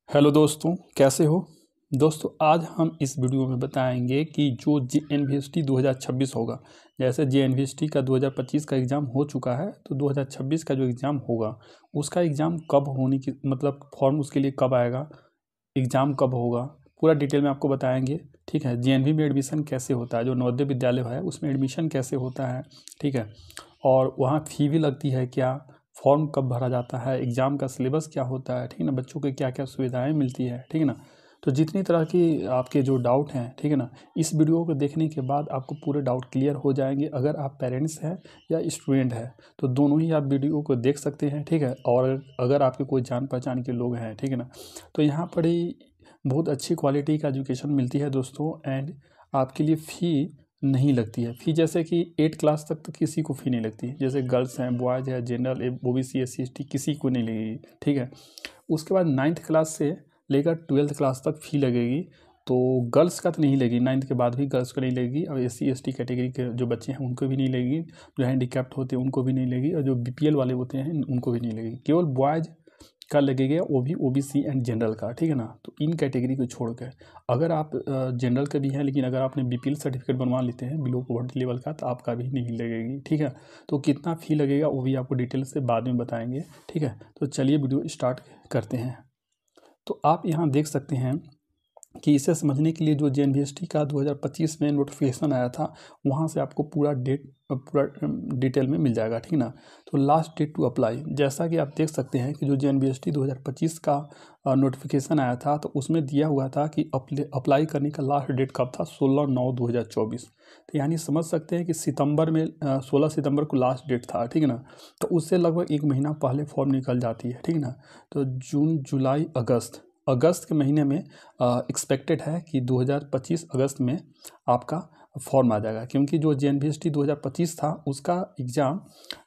Hello दोस्तों, कैसे हो। दोस्तों, आज हम इस वीडियो में बताएंगे कि जो JNVST 2026 होगा। जैसे JNVST का 2025 का एग्ज़ाम हो चुका है, तो 2026 का जो एग्ज़ाम होगा उसका एग्ज़ाम कब होने की मतलब फॉर्म उसके लिए कब आएगा, एग्ज़ाम कब होगा, पूरा डिटेल में आपको बताएंगे। ठीक है, JNV में एडमिशन कैसे होता है, जो नवोदय विद्यालय है उसमें एडमिशन कैसे होता है। ठीक है, और वहाँ फ़ी भी लगती है क्या, फॉर्म कब भरा जाता है, एग्ज़ाम का सिलेबस क्या होता है, ठीक है ना, बच्चों को क्या क्या सुविधाएं मिलती है, ठीक है ना। तो जितनी तरह की आपके जो डाउट हैं, ठीक है ना, इस वीडियो को देखने के बाद आपको पूरे डाउट क्लियर हो जाएंगे। अगर आप पेरेंट्स हैं या स्टूडेंट हैं तो दोनों ही आप वीडियो को देख सकते हैं। ठीक है, और अगर आपके कोई जान पहचान के लोग हैं, ठीक है ना, तो यहाँ पर ही बहुत अच्छी क्वालिटी का एजुकेशन मिलती है दोस्तों। एंड आपके लिए फ़ी नहीं लगती है। फ़ी जैसे कि 8 क्लास तक तो किसी को फ़ी नहीं लगती, जैसे गर्ल्स हैं, बॉयज़ है, जनरल, OBC SC ST किसी को नहीं लगेगी। ठीक है, उसके बाद 9th क्लास से लेकर 12th क्लास तक फ़ी लगेगी। तो गर्ल्स का तो नहीं लगेगी, 9th के बाद भी गर्ल्स को नहीं लगेगी, और SC ST कैटेगरी के जो बच्चे हैं उनको भी नहीं लगेगी, जो हैंडीकैप्ड होते हैं उनको भी नहीं लगेगी, और जो BPL वाले होते हैं उनको भी नहीं लगेगी। केवल बॉयज़ का लगेगा, वो भी OBC एंड जनरल का। ठीक है ना, तो इन कैटेगरी को छोड़ कर अगर आप जनरल के भी हैं, लेकिन अगर आपने BPL सर्टिफिकेट बनवा लेते हैं बिलो पॉवर्टी लेवल का, तो आपका भी नहीं लगेगी। ठीक है, तो कितना फ़ी लगेगा वो भी आपको डिटेल से बाद में बताएंगे। ठीक है, तो चलिए वीडियो स्टार्ट करते हैं। तो आप यहाँ देख सकते हैं कि इसे समझने के लिए जो JNVST का 2025 में नोटिफिकेशन आया था, वहाँ से आपको पूरा डिटेल में मिल जाएगा। ठीक ना, तो लास्ट डेट टू अप्लाई, जैसा कि आप देख सकते हैं कि जो JNVST 2025 का नोटिफिकेशन आया था, तो उसमें दिया हुआ था कि अप्लाई करने का लास्ट डेट कब था, 16/9/2024। तो यानी समझ सकते हैं कि सितंबर में 16 सितंबर को लास्ट डेट था। ठीक है ना, तो उससे लगभग एक महीना पहले फॉर्म निकल जाती है। ठीक है ना, तो जून, जुलाई, अगस्त के महीने में एक्सपेक्टेड है कि 2025 अगस्त में आपका फॉर्म आ जाएगा, क्योंकि जो JNVST 2025 था उसका एग्ज़ाम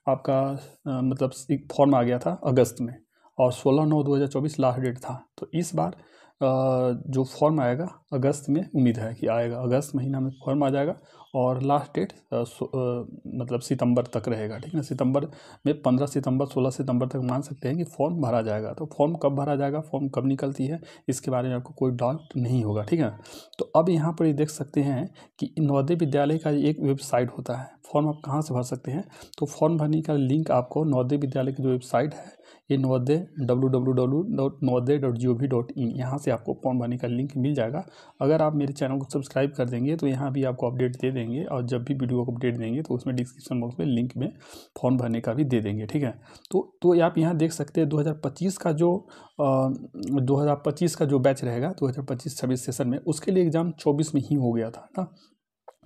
आपका मतलब एक फॉर्म आ गया था अगस्त में, और 16/9/2024 लास्ट डेट था। तो इस बार जो फॉर्म आएगा अगस्त में, उम्मीद है कि आएगा, अगस्त महीना में फॉर्म आ जाएगा, और लास्ट डेट मतलब सितंबर तक रहेगा। ठीक है ना, सितंबर में 15 सितंबर 16 सितंबर तक मान सकते हैं कि फॉर्म भरा जाएगा। तो फॉर्म कब भरा जाएगा, फॉर्म कब निकलती है, इसके बारे में आपको कोई डाउट नहीं होगा। ठीक है, तो अब यहाँ पर ये देख सकते हैं कि नवोदय विद्यालय का एक वेबसाइट होता है, फॉर्म आप कहाँ से भर सकते हैं। तो फॉर्म भरने का लिंक आपको नवोदय विद्यालय की जो वेबसाइट है, ये नवोदय www.navodaya.gov.in, यहाँ से आपको फॉर्म भरने का लिंक मिल जाएगा। अगर आप मेरे चैनल को सब्सक्राइब कर देंगे तो यहाँ भी आपको अपडेट दे देंगे, और जब भी वीडियो को अपडेट देंगे तो उसमें डिस्क्रिप्शन बॉक्स में लिंक में फॉर्म भरने का भी दे देंगे। ठीक है, तो आप यहाँ देख सकते हैं 2025 का जो 2025 का जो बैच रहेगा, 2025-26 सेशन में, उसके लिए एग्ज़ाम 24 में ही हो गया था ना,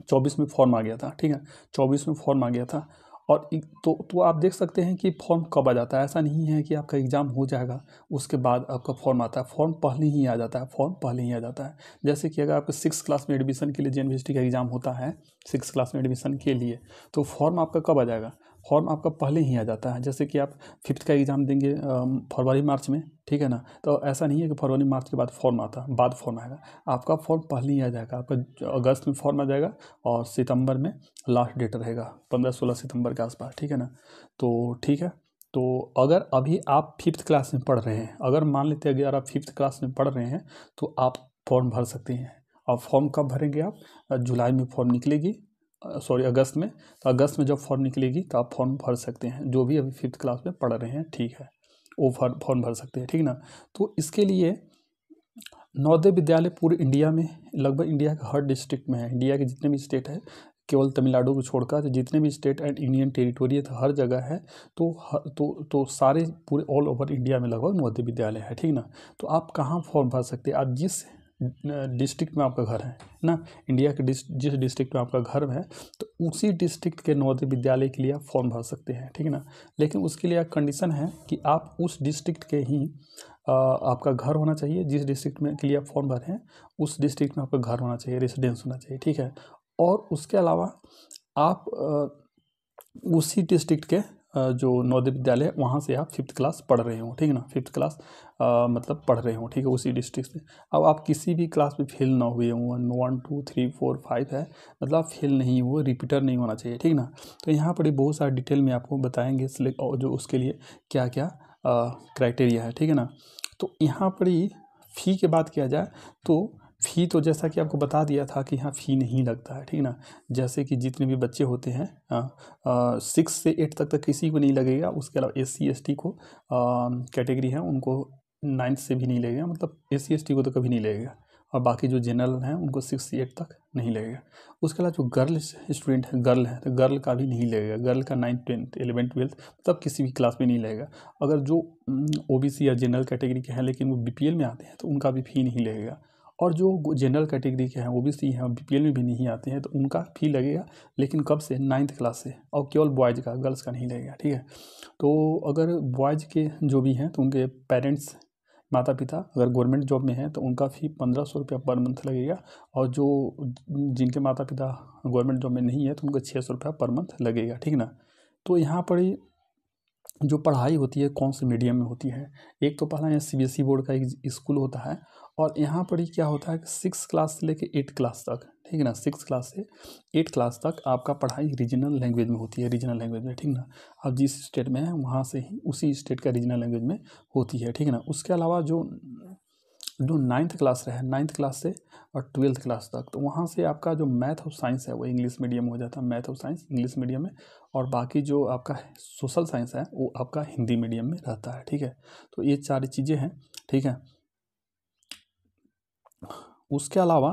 24 में फॉर्म आ गया था। ठीक है, 24 में फॉर्म आ गया था। और तो आप देख सकते हैं कि फॉर्म कब आ जाता है। ऐसा नहीं है कि आपका एग्ज़ाम हो जाएगा उसके बाद आपका फॉर्म आता है, फॉर्म पहले ही आ जाता है, फॉर्म पहले ही आ जाता है। जैसे कि अगर आपका 6 क्लास में एडमिशन के लिए JNVST का एग्ज़ाम होता है, 6 क्लास में एडमिशन के लिए, तो फॉर्म आपका कब आ जाएगा, फॉर्म आपका पहले ही आ जाता है। जैसे कि आप 5th का एग्ज़ाम देंगे फरवरी मार्च में, ठीक है ना, तो ऐसा नहीं है कि फरवरी मार्च के बाद फॉर्म आता है, बाद फॉर्म आएगा, आपका फॉर्म पहले ही आ जाएगा। आपका अगस्त में फॉर्म आ जाएगा, और सितंबर में लास्ट डेट रहेगा, 15-16 सितंबर के आसपास। ठीक है ना, तो ठीक है, तो अगर अभी आप 5th क्लास में पढ़ रहे हैं, अगर मान लेते हैं अगर आप 5th क्लास में पढ़ रहे हैं, तो आप फॉर्म भर सकते हैं। और फॉर्म कब भरेंगे आप, जुलाई में फॉर्म निकलेगी, सॉरी अगस्त में, तो अगस्त में जब फॉर्म निकलेगी तो आप फॉर्म भर सकते हैं। जो भी अभी 5th क्लास में पढ़ रहे हैं, ठीक है, वो फॉर्म भर सकते हैं। ठीक ना, तो इसके लिए नवोदय विद्यालय पूरे इंडिया में, लगभग इंडिया के हर डिस्ट्रिक्ट में है। इंडिया के जितने भी स्टेट है, केवल तमिलनाडु को छोड़कर जितने भी स्टेट एंड यूनियन टेरिटोरी है, तो हर जगह है। तो सारे पूरे ऑल ओवर इंडिया में लगभग नवोदय विद्यालय है। ठीक ना, तो आप कहाँ फॉर्म भर सकते हैं, आप जिस डिस्ट्रिक्ट में आपका घर है ना, इंडिया के जिस डिस्ट्रिक्ट में आपका घर है, तो उसी डिस्ट्रिक्ट के नवोदय विद्यालय के लिए आप फॉर्म भर सकते हैं। ठीक है ना, लेकिन उसके लिए एक कंडीशन है कि आप उस डिस्ट्रिक्ट के ही आपका घर होना चाहिए। जिस डिस्ट्रिक्ट में के लिए आप फॉर्म भर हैं, उस डिस्ट्रिक्ट में आपका घर होना चाहिए, रेसिडेंस होना चाहिए। ठीक है, और उसके अलावा आप उसी डिस्ट्रिक्ट के जो नवोदय विद्यालय है वहाँ से आप 5th क्लास पढ़ रहे हो। ठीक है ना, 5th क्लास मतलब पढ़ रहे हो, ठीक है, उसी डिस्ट्रिक्ट से। अब आप किसी भी क्लास में फेल ना हुए हों, 1 2 3 4 5 है, मतलब आप फेल नहीं हुए, रिपीटर नहीं होना चाहिए। ठीक ना, तो यहाँ पर बहुत सारा डिटेल में आपको बताएंगे जो उसके लिए क्या क्या क्राइटेरिया है। ठीक है ना, तो यहाँ पर ही फ़ी की बात किया जाए तो फ़ी तो जैसा कि आपको बता दिया था कि यहाँ फ़ी नहीं लगता है, ठीक ना। जैसे कि जितने भी बच्चे होते हैं 6 से 8 तक किसी को नहीं लगेगा। उसके अलावा SC ST को कैटेगरी है उनको 9th से भी नहीं लगेगा, मतलब SC ST को तो कभी नहीं लगेगा। और बाकी जो जनरल हैं उनको 6 से 8 तक नहीं लगेगा। उसके अलावा जो गर्ल स्टूडेंट है, गर्ल है, तो गर्ल का भी नहीं लगेगा। गर्ल का 9th 10th 11th 12th मतलब किसी भी क्लास में नहीं लगेगा। अगर जो OBC या जनरल कैटेगरी के हैं लेकिन वो BPL में आते हैं तो उनका भी फ़ी नहीं लगेगा। और जो जनरल कैटेगरी के हैं OBC हैं और BPL में भी नहीं आते हैं तो उनका फ़ी लगेगा, लेकिन कब से? 9th क्लास से, और केवल बॉयज़ का, गर्ल्स का नहीं लगेगा, ठीक है। तो अगर बॉयज़ के जो भी हैं तो उनके पेरेंट्स, माता पिता अगर गवर्नमेंट जॉब में हैं तो उनका फ़ी 1500 रुपया पर मंथ लगेगा। और जो जिनके माता पिता गवर्नमेंट जॉब में नहीं है तो उनको 600 रुपया पर मंथ लगेगा, ठीक ना। तो यहाँ पर ही जो पढ़ाई होती है कौन से मीडियम में होती है। एक तो पहला यहाँ CBSE बोर्ड का एक स्कूल होता है, और यहाँ पर ही क्या होता है कि 6 क्लास से लेकर 8 क्लास तक, ठीक है ना, 6 क्लास से 8 क्लास तक आपका पढ़ाई रीजनल लैंग्वेज में होती है, रीजनल लैंग्वेज में, ठीक ना। अब जिस स्टेट में है वहाँ से ही उसी स्टेट का रीजनल लैंग्वेज में होती है, ठीक है ना। उसके अलावा जो 9th क्लास है, 9th क्लास से और 12th क्लास तक, तो वहाँ से आपका जो मैथ और साइंस है वो इंग्लिश मीडियम हो जाता है। मैथ और साइंस इंग्लिश मीडियम में, और बाकी जो आपका सोशल साइंस है वो आपका हिंदी मीडियम में रहता है, ठीक है। तो ये 4 चीज़ें हैं, ठीक है। उसके अलावा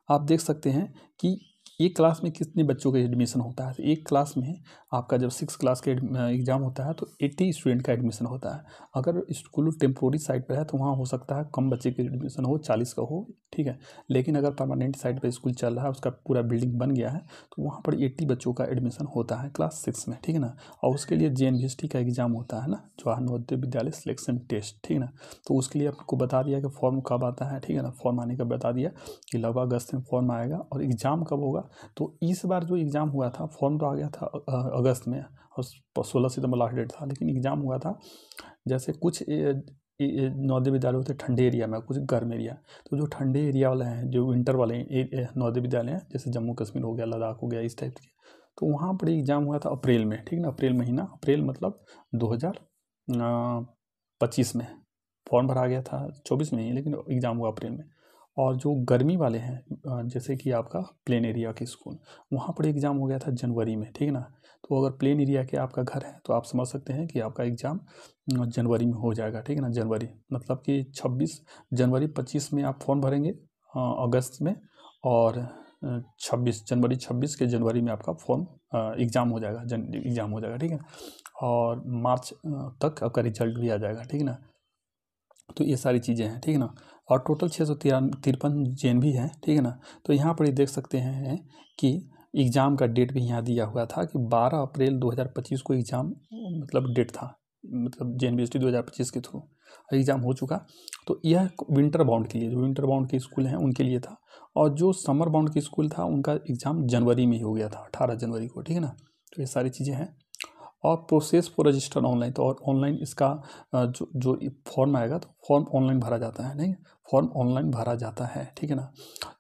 आप देख सकते हैं कि एक क्लास में कितने बच्चों का एडमिशन होता है। तो एक क्लास में आपका जब 6 क्लास के एग्ज़ाम होता है तो 80 स्टूडेंट का एडमिशन होता है। अगर स्कूल टेम्पोररी साइट पर है तो वहाँ हो सकता है कम बच्चे के एडमिशन हो, 40 का हो, ठीक है। लेकिन अगर परमानेंट साइट पर स्कूल चल रहा है, उसका पूरा बिल्डिंग बन गया है, तो वहाँ पर 80 बच्चों का एडमिशन होता है क्लास 6 में, ठीक है ना। और उसके लिए JNVST का एग्ज़ाम होता है ना, जवाहर नवोदय विद्यालय सिलेक्शन टेस्ट, ठीक है ना। तो उसके लिए आपको बता दिया कि फॉर्म कब आता है, ठीक है ना। फॉर्म आने का बता दिया कि लगभग अगस्त में फॉर्म आएगा, और एग्ज़ाम कब होगा। तो इस बार जो एग्ज़ाम हुआ था, फॉर्म तो आ गया था अगस्त में, और 16 सितंबर लास्ट डेट था, लेकिन एग्ज़ाम हुआ था जैसे कुछ नवोदय विद्यालय होते हैं ठंडे एरिया में, कुछ गर्म एरिया। तो जो ठंडे एरिया वाले हैं, जो विंटर वाले नवोदय विद्यालय हैं, जैसे जम्मू कश्मीर हो गया, लद्दाख हो गया, इस टाइप के, तो वहाँ पर एग्ज़ाम हुआ था अप्रैल में, ठीक ना। अप्रैल महीना, अप्रैल मतलब 2025 में। फॉर्म भरा गया था 24 में ही, लेकिन एग्ज़ाम हुआ अप्रैल में। और जो गर्मी वाले हैं जैसे कि आपका प्लेन एरिया के स्कूल, वहाँ पर एग्ज़ाम हो गया था जनवरी में, ठीक है ना। तो अगर प्लेन एरिया के आपका घर है तो आप समझ सकते हैं कि आपका एग्ज़ाम जनवरी में हो जाएगा, ठीक है ना। जनवरी मतलब कि 26 जनवरी 25 में आप फॉर्म भरेंगे अगस्त में, और 26 जनवरी 26 के जनवरी में आपका फॉर्म एग्ज़ाम हो जाएगा, एग्ज़ाम हो जाएगा, ठीक है। और मार्च तक आपका रिजल्ट भी आ जाएगा, ठीक है ना। तो ये सारी चीज़ें हैं, ठीक है ना। और टोटल 653 जेन भी हैं, ठीक है ना। तो यहाँ पर ये देख सकते हैं कि एग्ज़ाम का डेट भी यहाँ दिया हुआ था कि 12 अप्रैल 2025 को एग्ज़ाम मतलब डेट था, मतलब JNVST 2025 के थ्रू एग्ज़ाम हो चुका। तो यह विंटर बाउंड के लिए, जो विंटर बाउंड के स्कूल हैं उनके लिए था, और जो समर बाउंड के स्कूल था उनका एग्ज़ाम जनवरी में ही हो गया था, 18 जनवरी को, ठीक है ना। तो ये सारी चीज़ें हैं। और प्रोसेस फॉर रजिस्टर ऑनलाइन, तो और ऑनलाइन इसका जो फॉर्म आएगा तो फॉर्म ऑनलाइन भरा जाता है, नहीं, फॉर्म ऑनलाइन भरा जाता है, ठीक है ना।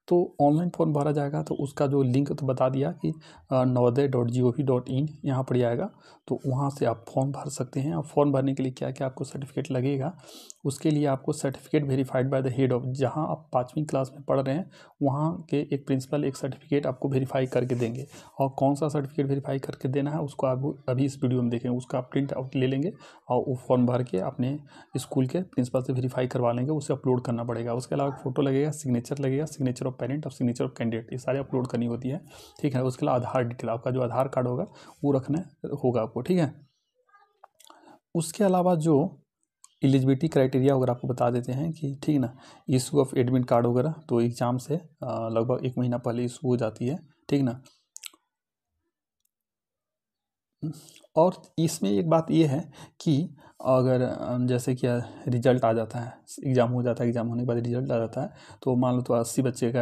तो ऑनलाइन फॉर्म भरा जाएगा तो उसका जो लिंक तो बता दिया कि navodaya.gov.in यहाँ पर आएगा, तो वहाँ से आप फॉर्म भर सकते हैं। और फॉर्म भरने के लिए क्या क्या आपको सर्टिफिकेट लगेगा, उसके लिए आपको certificate verified by the head of, जहाँ आप 5वीं क्लास में पढ़ रहे हैं वहाँ के एक प्रिंसिपल एक सर्टिफिकेट आपको वेरीफाई करके देंगे। और कौन सा सर्टिफिकेट वेरीफाई करके देना है उसको आप अभी इस वीडियो में देखेंगे। उसका आप प्रिंट आउट ले लेंगे और वो फॉर्म भर के अपने स्कूल के प्रिंसिपल से वेरीफाई करवा लेंगे, उसे अपलोड करना पड़ेगा। उसके अलावा फोटो लगेगा, सिग्नेचर लगेगा, सिग्नेचर ऑफ पेरेंट और सिग्नेचर ऑफ कैंडिडेट, ये सारे अपलोड करनी होती है, ठीक है। उसके अलावा आधार डिटेल, आपका जो आधार कार्ड होगा वो रखना होगा आपको, ठीक है। उसके अलावा जो एलिजिबिलिटी क्राइटेरिया वगैरह आपको बता देते हैं कि, ठीक है ना, इशू ऑफ एडमिट कार्ड वगैरह तो एग्ज़ाम से लगभग 1 महीना पहले इशू हो जाती है, ठीक ना। और इसमें एक बात ये है कि अगर जैसे कि रिजल्ट आ जाता है, एग्ज़ाम हो जाता है, एग्ज़ाम होने के बाद रिजल्ट आ जाता है, तो मान लो तो 80 बच्चे का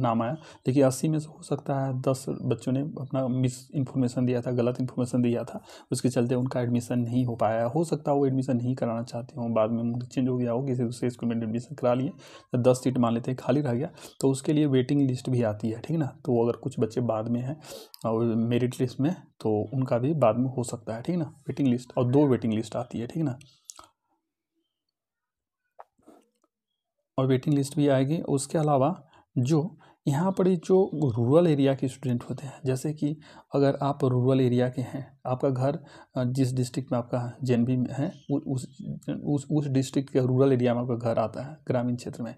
नाम आया, लेकिन 80 में से हो सकता है 10 बच्चों ने अपना मिस इन्फॉर्मेशन दिया था, गलत इन्फॉर्मेशन दिया था, उसके चलते उनका एडमिशन नहीं हो पाया। हो सकता है वो एडमिशन नहीं कराना चाहते हों, बाद में मूड चेंज हो गया हो, किसी दूसरे स्कूल में एडमिशन करा लिए, तो 10 सीट मान लेते हैं खाली रह गया, तो उसके लिए वेटिंग लिस्ट भी आती है, ठीक ना। तो अगर कुछ बच्चे बाद में हैं और मेरिट लिस्ट में, तो उनका भी बाद में हो सकता है, ठीक ना, वेटिंग लिस्ट। और 2 वेटिंग लिस्ट आती है, ठीक ना। और वेटिंग लिस्ट भी आएगी। उसके अलावा जो यहाँ पर ही जो रूरल एरिया के स्टूडेंट होते हैं, जैसे कि अगर आप रूरल एरिया के हैं, आपका घर जिस डिस्ट्रिक्ट में आपका जेएनवी में है उस डिस्ट्रिक्ट के रूरल एरिया में आपका घर आता है, ग्रामीण क्षेत्र में,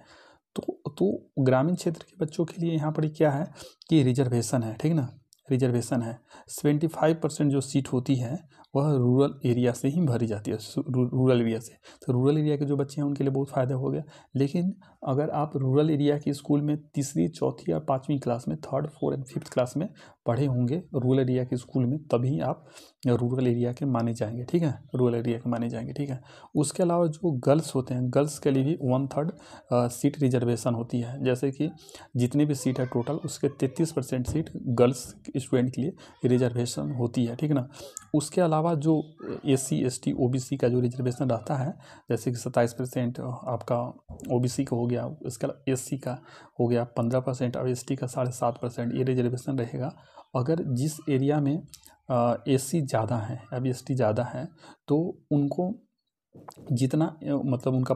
तो ग्रामीण क्षेत्र के बच्चों के लिए यहाँ पर क्या है कि रिजर्वेशन है, ठीक ना, रिजर्वेशन है। 75% जो सीट होती है वह रूरल एरिया से ही भरी जाती है, रूरल एरिया से। तो रूरल एरिया के जो बच्चे हैं उनके लिए बहुत फ़ायदा हो गया। लेकिन अगर आप रूरल एरिया के स्कूल में तीसरी, चौथी या 5वीं क्लास में, 3rd, 4th and 5th class में पढ़े होंगे रूरल एरिया के स्कूल में, तभी आप रूरल एरिया के माने जाएंगे, ठीक है, रूरल एरिया के माने जाएंगे, ठीक है। उसके अलावा जो गर्ल्स होते हैं, गर्ल्स के लिए भी 1/3 सीट रिजर्वेशन होती है। जैसे कि जितनी भी सीट है टोटल, उसके 33% सीट गर्ल्स स्टूडेंट के लिए रिजर्वेशन होती है, ठीक ना। उसके अलावा जो SC, ST, OBC का जो रिजर्वेशन रहता है, जैसे कि 27% आपका OBC का हो गया, उसके अलावा SC का हो गया 15% और ST का 7.5%, ये रिजर्वेशन रहेगा। अगर जिस एरिया में SC ज़्यादा है, अब ST ज़्यादा है, तो उनको जितना मतलब उनका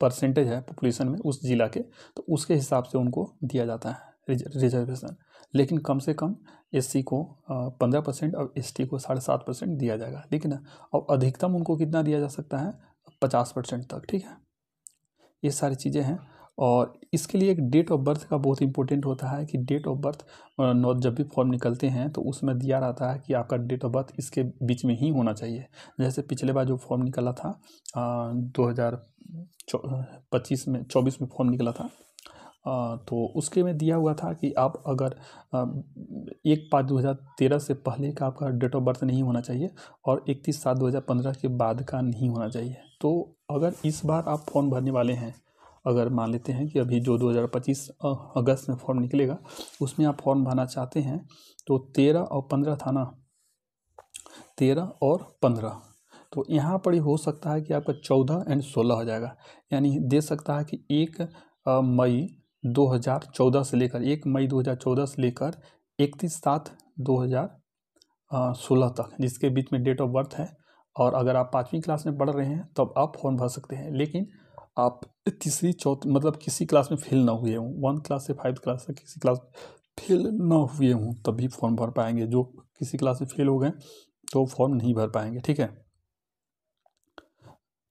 परसेंटेज है पॉपुलेशन में उस जिला के, तो उसके हिसाब से उनको दिया जाता है रिजर्वेशन। लेकिन कम से कम SC को 15% और ST को 7.5% दिया जाएगा, ठीक है ना। और अधिकतम उनको कितना दिया जा सकता है, 50% तक, ठीक है। ये सारी चीज़ें हैं। और इसके लिए एक डेट ऑफ बर्थ का बहुत इंपॉर्टेंट होता है कि डेट ऑफ बर्थ जब भी फॉर्म निकलते हैं तो उसमें दिया रहता है कि आपका डेट ऑफ बर्थ इसके बीच में ही होना चाहिए। जैसे पिछले बार जो फॉर्म निकला था 2025 में, 24 में फॉर्म निकला था, तो उसके में दिया हुआ था कि आप अगर 1/5/2013 से पहले का आपका डेट ऑफ बर्थ नहीं होना चाहिए और 31/7/2015 के बाद का नहीं होना चाहिए। तो अगर इस बार आप फॉर्म भरने वाले हैं, अगर मान लेते हैं कि अभी जो 2025 अगस्त में फॉर्म निकलेगा उसमें आप फॉर्म भरना चाहते हैं, तो 13 और 15 था ना, 13 और 15, तो यहाँ पर ही हो सकता है कि आपका 14 एंड 16 हो जाएगा। यानी दे सकता है कि 1 मई 2014 से लेकर 1 मई 2014 से लेकर 31/7/2016 तक, जिसके बीच में डेट ऑफ बर्थ है। और अगर आप 5वीं क्लास में पढ़ रहे हैं तब आप फॉर्म भर सकते हैं। लेकिन आप तीसरी, चौथी मतलब किसी क्लास में फेल ना हुए हों, 1 क्लास से 5th क्लास तक किसी क्लास फेल ना हुए हों तभी फॉर्म भर पाएंगे। जो किसी क्लास से फेल हो गए तो फॉर्म नहीं भर पाएंगे, ठीक है,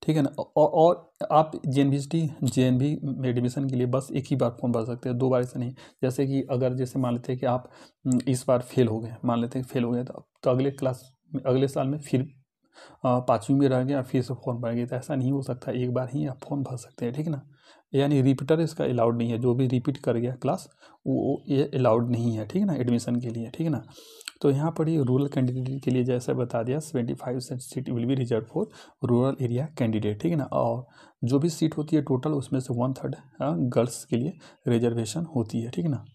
ठीक है ना। और आप JNV में एडमिशन के लिए बस एक ही बार फॉर्म भर सकते हैं, 2 बार से नहीं। जैसे कि अगर जैसे मान लेते हैं कि आप इस बार फेल हो गए, मान लेते हैं फेल हो गए, तो अगले साल में फिर 5वीं में रह गया, फिर से फॉर्म भरेंगे, तो ऐसा नहीं हो सकता। एक बार ही आप फॉर्म भर सकते हैं, ठीक है ना। यानी रिपीटर इसका अलाउड नहीं है, जो भी रिपीट कर गया क्लास वो ये अलाउड नहीं है, ठीक है ना, एडमिशन के लिए, ठीक है ना। तो यहाँ पर ही रूरल कैंडिडेट के लिए जैसे बता दिया 75 seat will be reserve for rural area candidate, ठीक है ना। और जो भी सीट होती है टोटल उसमें से 1/3 गर्ल्स के लिए रिजर्वेशन होती है, ठीक है ना,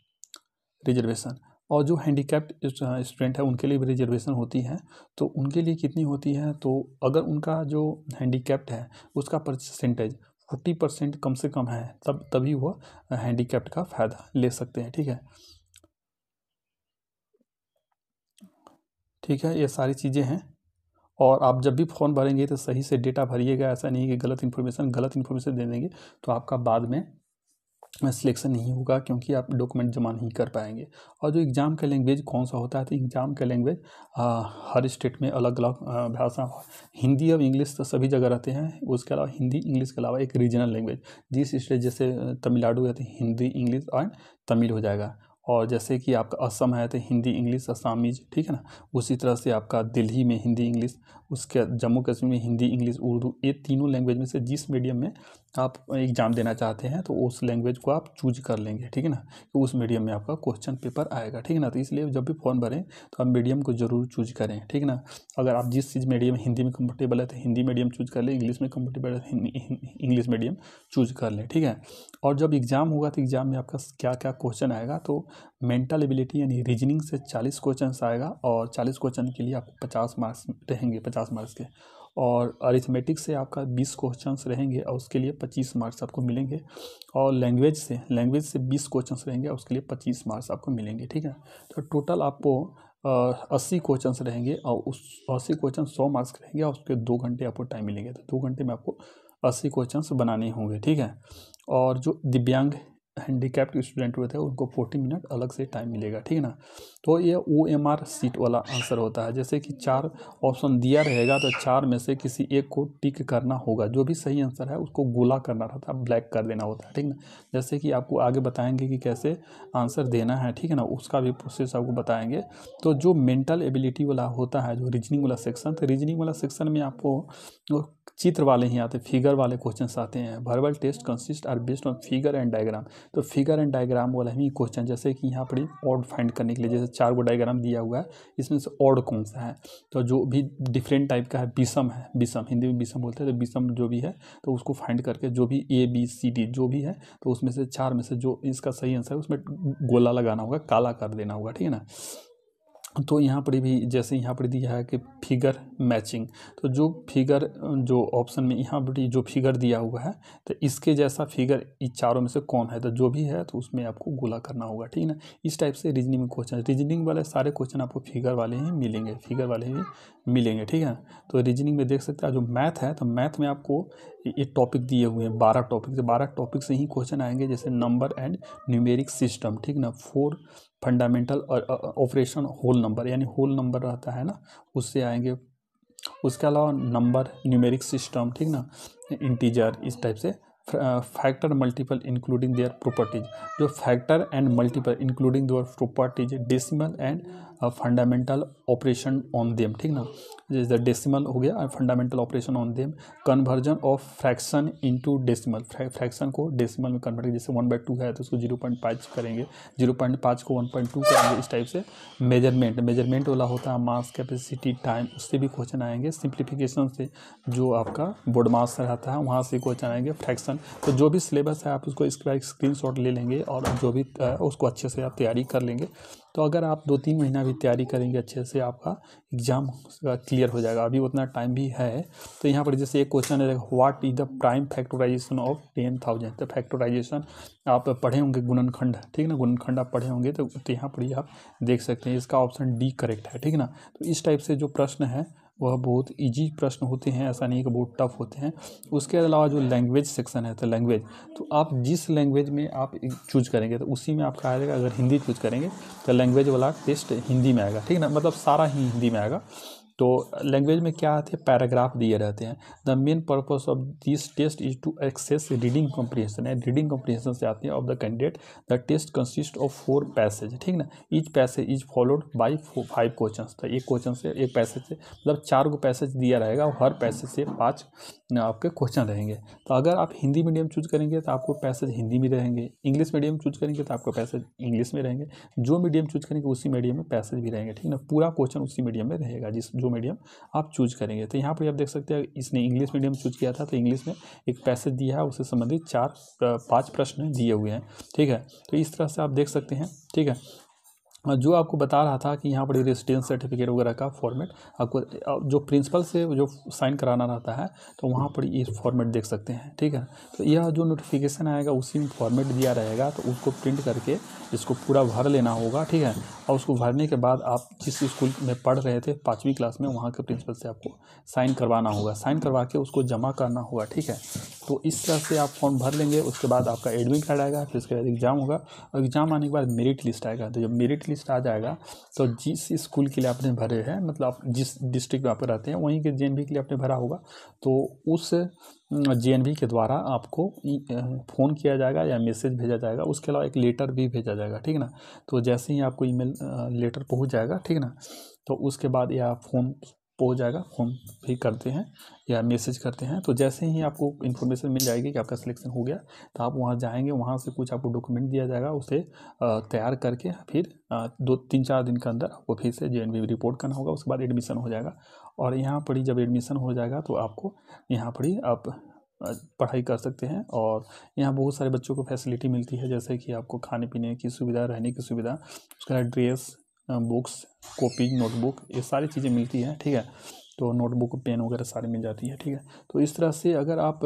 रिजर्वेशन। और जो हैंडीकैप्ड स्टूडेंट है उनके लिए भी रिजर्वेशन होती है। तो उनके लिए कितनी होती है, तो अगर उनका जो हैंडीकैप्ड है उसका परसेंटेज 40% कम से कम है, तभी वह हैंडीकैप्ड का फ़ायदा ले सकते हैं, ठीक है, ठीक है। ये सारी चीज़ें हैं। और आप जब भी फॉर्म भरेंगे तो सही से डेटा भरिएगा, ऐसा नहीं कि गलत इन्फॉर्मेशन दे देंगे तो आपका बाद में सिलेक्शन नहीं होगा, क्योंकि आप डॉक्यूमेंट जमा नहीं कर पाएंगे। और जो एग्ज़ाम का लैंग्वेज कौन सा होता है, तो एग्ज़ाम का लैंग्वेज हर स्टेट में अलग अलग भाषा, हिंदी और इंग्लिश तो सभी जगह रहते हैं। उसके अलावा हिंदी इंग्लिश के अलावा एक रीजनल लैंग्वेज, जिस स्टेट जैसे तमिलनाडु है तो हिंदी इंग्लिश एंड तमिल हो जाएगा। और जैसे कि आपका असम है तो हिंदी इंग्लिश असामीज, ठीक है ना। उसी तरह से आपका दिल्ली में हिंदी इंग्लिश, उसके जम्मू कश्मीर में हिंदी इंग्लिश उर्दू, ये तीनों लैंग्वेज में से जिस मीडियम में आप एग्ज़ाम देना चाहते हैं तो उस लैंग्वेज को आप चूज कर लेंगे, ठीक है ना। तो उस मीडियम में आपका क्वेश्चन पेपर आएगा, ठीक है ना। तो इसलिए जब भी फॉर्म भरें तो आप मीडियम को जरूर चूज करें, ठीक है ना। अगर आप जिस चीज़ मीडियम हिंदी में कंफर्टेबल है तो हिंदी मीडियम चूज कर लें, इंग्लिश में कंफर्टेबल है तो इंग्लिश मीडियम चूज कर लें, ठीक है। और जब एग्ज़ाम होगा तो एग्ज़ाम में आपका क्या क्या क्वेश्चन आएगा, तो मेंटल एबिलिटी यानी रीजनिंग से 40 क्वेश्चन आएगा, और 40 क्वेश्चन के लिए आपको 50 मार्क्स रहेंगे, 50 मार्क्स के। और अरिथमेटिक से आपका 20 क्वेश्चंस रहेंगे और उसके लिए 25 मार्क्स आपको मिलेंगे। और लैंग्वेज से 20 क्वेश्चंस रहेंगे और उसके लिए 25 मार्क्स आपको मिलेंगे, ठीक है। तो टोटल आपको 80 क्वेश्चंस रहेंगे और उस 80 क्वेश्चन 100 मार्क्स रहेंगे और उसके 2 घंटे आपको टाइम मिलेंगे। तो 2 घंटे में आपको 80 क्वेश्चंस बनाने होंगे, ठीक है। और जो दिव्यांग हैंडीकैप्ड स्टूडेंट होते हैं उनको 40 मिनट अलग से टाइम मिलेगा, ठीक है ना। तो ये OMR सीट वाला आंसर होता है। जैसे कि 4 ऑप्शन दिया रहेगा तो 4 में से किसी एक को टिक करना होगा। जो भी सही आंसर है उसको गोला करना रहता है, ब्लैक कर देना होता है, ठीक ना। जैसे कि आपको आगे बताएंगे कि कैसे आंसर देना है, ठीक है ना, उसका भी प्रोसेस आपको बताएंगे। तो जो मेंटल एबिलिटी वाला होता है, जो रीजनिंग वाला सेक्शन, तो रीजनिंग वाला सेक्शन में आपको चित्र वाले ही आते हैं, फिगर वाले क्वेश्चंस आते हैं। Verbal test consist are based on figure and diagram. तो फिगर एंड डायग्राम वाला ही क्वेश्चन, जैसे कि यहाँ पर ऑड फाइंड करने के लिए जैसे 4 गो डायग्राम दिया हुआ है, इसमें से ऑड कौन सा है। तो जो भी डिफरेंट टाइप का है, विषम है, विषम हिंदी में विषम बोलते हैं, तो विषम जो भी है तो उसको फाइंड करके जो भी ABCD जो भी है तो उसमें से 4 में से जो इसका सही आंसर है उसमें गोला लगाना होगा, काला कर देना होगा, ठीक है ना। तो यहाँ पर भी जैसे यहाँ पर दिया है कि फिगर मैचिंग, तो जो फिगर जो ऑप्शन में यहाँ पर जो फिगर दिया हुआ है तो इसके जैसा फिगर इस चारों में से कौन है, तो जो भी है तो उसमें आपको गोला करना होगा, ठीक है ना। इस टाइप से रीजनिंग में क्वेश्चन, रीजनिंग वाले सारे क्वेश्चन आपको फिगर वाले ही मिलेंगे, फिगर वाले ही मिलेंगे, ठीक है। तो रीजनिंग में देख सकते हैं जो मैथ है, तो मैथ में आपको ये टॉपिक दिए हुए हैं 12 टॉपिक, तो 12 टॉपिक से ही क्वेश्चन आएंगे, जैसे नंबर एंड न्यूमेरिक सिस्टम, ठीक ना। 4 फंडामेंटल ऑपरेशन होल नंबर, यानी होल नंबर रहता है ना, उससे आएंगे। उसके अलावा नंबर, न्यूमेरिक सिस्टम, ठीक ना, इंटीजर, इस टाइप से। Factor multiple including their properties, जो factor and multiple including their properties, decimal and fundamental operation on them, ठीक ना। जैसे डेसिमल हो गया, fundamental operation on them. Conversion of fraction into decimal, fraction को डेसिमल में कन्वर्ट, जैसे 1/2 है तो उसको 0.5 करेंगे, 0.5 को 1.2 करेंगे, इस टाइप से। मेजरमेंट वाला होता है मास, कैपेसिटी, टाइम, उससे भी क्वेश्चन आएंगे। सिंप्लीफिकेशन से जो आपका बोर्ड मास रहता है वहाँ से क्वेश्चन आएंगे। फ्रैक्शन, तो जो भी सिलेबस है आप उसको इसका एक स्क्रीनशॉट ले लेंगे और जो भी उसको अच्छे से आप तैयारी कर लेंगे। तो अगर आप 2-3 महीना भी तैयारी करेंगे अच्छे से, आपका एग्ज़ाम क्लियर हो जाएगा। अभी उतना टाइम भी है। तो यहाँ पर जैसे एक क्वेश्चन है, what is the prime factorization of 10,000। तो फैक्टराइजेशन आप पढ़े होंगे, गुणनखंड, ठीक है ना, गुणनखंड आप पढ़े होंगे। तो यहाँ पर ही आप देख सकते हैं, इसका ऑप्शन डी करेक्ट है, ठीक है ना। तो इस टाइप से जो प्रश्न है वह बहुत इजी प्रश्न होते हैं, ऐसा नहीं कि बहुत टफ होते हैं। उसके अलावा जो लैंग्वेज सेक्शन है, तो लैंग्वेज, तो आप जिस लैंग्वेज में आप चूज करेंगे तो उसी में आपका आएगा। अगर हिंदी चूज करेंगे तो लैंग्वेज वाला टेस्ट हिंदी में आएगा, ठीक है ना, मतलब सारा ही हिंदी में आएगा। तो लैंग्वेज में क्या आते हैं, पैराग्राफ दिए रहते हैं। The main purpose of this test is to access reading comprehension, reading comprehension से आती है of the candidate. The test consist of 4 passage, ठीक ना। Each passage is followed by 5 question. तो एक क्वेश्चन से, एक पैसेज से, मतलब 4 को पैसेज दिया रहेगा और हर पैसेज से 5 आपके क्वेश्चन रहेंगे। तो अगर आप हिंदी मीडियम चूज करेंगे तो आपको पैसेज हिंदी में रहेंगे, इंग्लिश मीडियम चूज करेंगे तो आपको पैसेज इंग्लिश में रहेंगे, जो मीडियम चूज करेंगे उसी मीडियम में पैसेज भी रहेंगे, ठीक ना। पूरा क्वेश्चन उसी मीडियम में रहेगा जो मीडियम आप चूज करेंगे। तो यहाँ पर आप देख सकते हैं, इसने इंग्लिश मीडियम चूज किया था तो इंग्लिश में एक पैसेज दिया है, उससे संबंधित 4-5 प्रश्न दिए हुए हैं, ठीक है। तो इस तरह से आप देख सकते हैं, ठीक है। जो आपको बता रहा था कि यहाँ पर रेजिडेंस सर्टिफिकेट वगैरह का फॉर्मेट आपको जो प्रिंसिपल से जो साइन कराना रहता है तो वहाँ पर ये फॉर्मेट देख सकते हैं, ठीक है। तो यह जो नोटिफिकेशन आएगा उसी में फॉर्मेट दिया रहेगा, तो उसको प्रिंट करके इसको पूरा भर लेना होगा, ठीक है। और उसको भरने के बाद आप जिस स्कूल में पढ़ रहे थे 5वीं क्लास में, वहाँ के प्रिंसिपल से आपको साइन करवाना होगा, साइन करवा के उसको जमा करना होगा, ठीक है। तो इस तरह से आप फॉर्म भर लेंगे। उसके बाद आपका एडमिट कार्ड आएगा, फिर उसके बाद एग्ज़ाम होगा, और एग्ज़ाम आने के बाद मेरिट लिस्ट आएगा। तो जब मेरिट लिस्ट आ जाएगा तो जिस स्कूल के लिए आपने भरे हैं, मतलब आप जिस डिस्ट्रिक्ट में आप रहते हैं वहीं के JNV के लिए आपने भरा होगा, तो उस JNV के द्वारा आपको फ़ोन किया जाएगा या मैसेज भेजा जाएगा। उसके अलावा एक लेटर भी भेजा जाएगा, ठीक है ना। तो जैसे ही आपको ईमेल लेटर पहुंच जाएगा, ठीक है ना, तो उसके बाद या फ़ोन पहुंच जाएगा, फ़ोन भी करते हैं या मैसेज करते हैं। तो जैसे ही आपको इन्फॉर्मेशन मिल जाएगी कि आपका सिलेक्शन हो गया, तो आप वहाँ जाएंगे, वहाँ से कुछ आपको डॉक्यूमेंट दिया जाएगा, उसे तैयार करके फिर 2-3-4 दिन के अंदर आपको फिर से JNV रिपोर्ट करना होगा। उसके बाद एडमिशन हो जाएगा। और यहाँ पर ही जब एडमिशन हो जाएगा तो आपको यहाँ पर ही आप पढ़ाई कर सकते हैं। और यहाँ बहुत सारे बच्चों को फैसिलिटी मिलती है, जैसे कि आपको खाने पीने की सुविधा, रहने की सुविधा, उसके बाद ड्रेस, बुक्स, कॉपी, नोटबुक, ये सारी चीज़ें मिलती हैं, ठीक है। तो नोटबुक, पेन वगैरह सारी मिल जाती है, ठीक है। तो इस तरह से अगर आप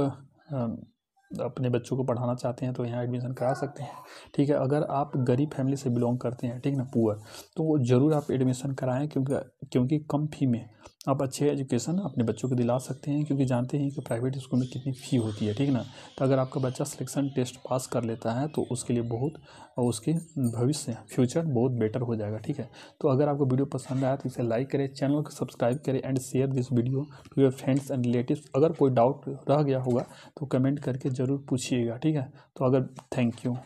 अपने बच्चों को पढ़ाना चाहते हैं तो यहाँ एडमिशन करा सकते हैं, ठीक है। अगर आप गरीब फैमिली से बिलोंग करते हैं, ठीक ना, पुअर, तो वो ज़रूर आप एडमिशन कराएं, क्योंकि कम फी में आप अच्छे एजुकेशन अपने बच्चों को दिला सकते हैं, क्योंकि जानते हैं कि प्राइवेट स्कूल में कितनी फ़ी होती है, ठीक है ना। तो अगर आपका बच्चा सिलेक्शन टेस्ट पास कर लेता है तो उसके लिए बहुत, और उसके भविष्य फ्यूचर बहुत बेटर हो जाएगा, ठीक है। तो अगर आपको वीडियो पसंद आया तो इसे लाइक करें, चैनल को सब्सक्राइब करें and share this video to your friends and relatives. अगर कोई डाउट रह गया होगा तो कमेंट करके ज़रूर पूछिएगा, ठीक है। तो अगर थैंक यू।